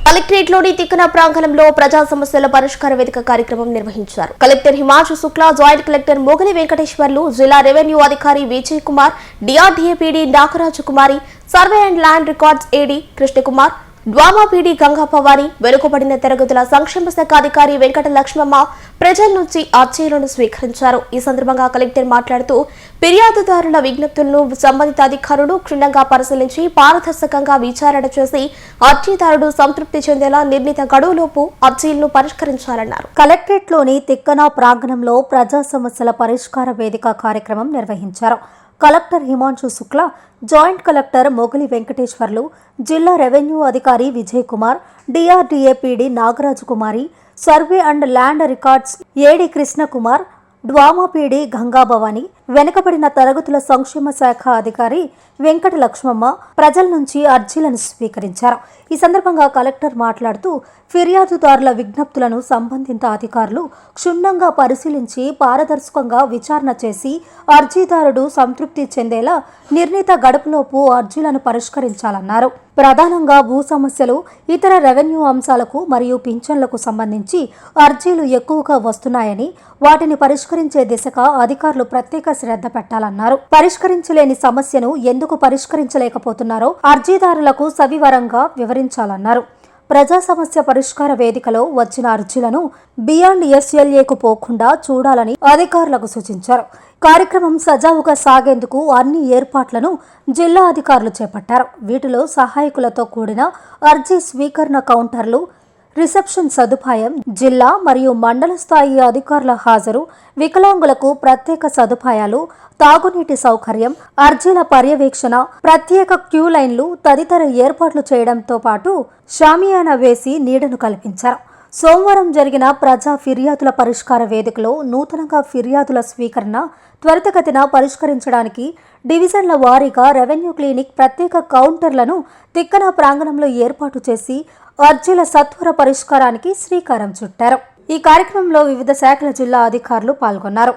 కలెక్టరేట్లోని తిక్కన ప్రాంగణంలో ప్రజా సమస్యల పరిష్కార వేదిక కార్యక్రమం నిర్వహించారు. Collector Himanshu Shukla, joint collector Mogali Venkateswarlu, జిల్లా రెవెన్యూ అధికారి Vijay Kumar, DRDA PD Nagaraju Kumari, survey and land records AD Krishnakumar, DWAMA PD Ganga Pavani, వెనుకబడిన తరగతుల సంక్షేమ శాఖ అధికారి వెంకట లక్ష్మమ్మ ప్రజల నుంచి అర్జీలను స్వీకరించారు. ఈ సందర్భంగా కలెక్టర్ మాట్లాడుతూ ఫిర్యాదుదారుల విజ్ఞప్తులను సంబంధిత అధికారులు క్షుణ్ణంగా పరిశీలించి పారదర్శకంగా విచారణ చేసి అర్జీదారుడు సంతృప్తి చెందేలా నిర్ణీత గడువులోపు అర్జీలను పరిష్కరించాలన్నారు. కలెక్టరేట్లోని తిక్కన ప్రాంగణంలో ప్రజా సమస్యల పరిష్కార వేదిక కార్యక్రమం నిర్వహించారు. Collector Himanshu Shukla, joint collector Mogali Venkateswarlu, జిల్లా రెవెన్యూ అధికారి Vijay Kumar, DRDA PD Nagaraju Kumari, survey and land records AD Krishnakumar, DWAMA PD Ganga Bhavani, వెనుకబడిన తరగతుల సంక్షేమ శాఖ అధికారి వెంకట లక్ష్మమ్మ ప్రజల నుంచి అర్జీలను స్వీకరించారు. ఈ సందర్భంగా కలెక్టర్ మాట్లాడుతూ ఫిర్యాదుదారుల విజ్ఞప్తులను సంబంధిత అధికారులు క్షుణ్ణంగా పరిశీలించి పారదర్శకంగా విచారణ చేసి అర్జీదారుడు సంతృప్తి చెందేలా నిర్ణీత గడుపులోపు అర్జీలను పరిష్కరించాలన్నారు. ప్రధానంగా భూ సమస్యలు, ఇతర రెవెన్యూ అంశాలకు మరియు పింఛన్లకు సంబంధించి అర్జీలు ఎక్కువగా వస్తున్నాయని వాటిని పరిష్కరించే దిశగా అధికారులు ప్రత్యేక శ్రద్ధ పెట్టాలన్నారు. పరిష్కరించలేని సమస్యను ఎందుకు పరిష్కరించలేకపోతున్నారో అర్జీదారులకు సవివరంగా వివరించాలన్నారు. ప్రజా సమస్య పరిష్కార వేదికలో వచ్చిన అర్జీలను బియాండ్ ఎస్ఎల్ఏకు పోకుండా చూడాలని అధికారులకు సూచించారు. కార్యక్రమం సజావుగా సాగేందుకు అన్ని ఏర్పాట్లను జిల్లా అధికారులు చేపట్టారు. వీటిలో సహాయకులతో కూడిన అర్జీ స్వీకరణ కౌంటర్లు, రిసెప్షన్ సదుపాయం, జిల్లా మరియు మండల స్థాయి అధికారుల హాజరు, వికలాంగులకు ప్రత్యేక సదుపాయాలు, తాగునీటి సౌకర్యం, అర్జీల పర్యవేక్షణ, ప్రత్యేక క్యూ లైన్లు తదితర ఏర్పాట్లు చేయడంతో పాటు షామియానా వేసి నీడను కల్పించారు. సోమవారం జరిగిన ప్రజా ఫిర్యాదుల పరిష్కార వేదికలో నూతనంగా ఫిర్యాదుల స్వీకరణ త్వరితగతిన పరిష్కరించడానికి డివిజన్ల వారీగా రెవెన్యూ క్లినిక్ ప్రత్యేక కౌంటర్లను తిక్కన ప్రాంగణంలో ఏర్పాటు చేసి అర్జీల సత్వర పరిష్కారానికి శ్రీకారం చుట్టారు. ఈ కార్యక్రమంలో వివిధ శాఖల జిల్లా అధికారులు పాల్గొన్నారు.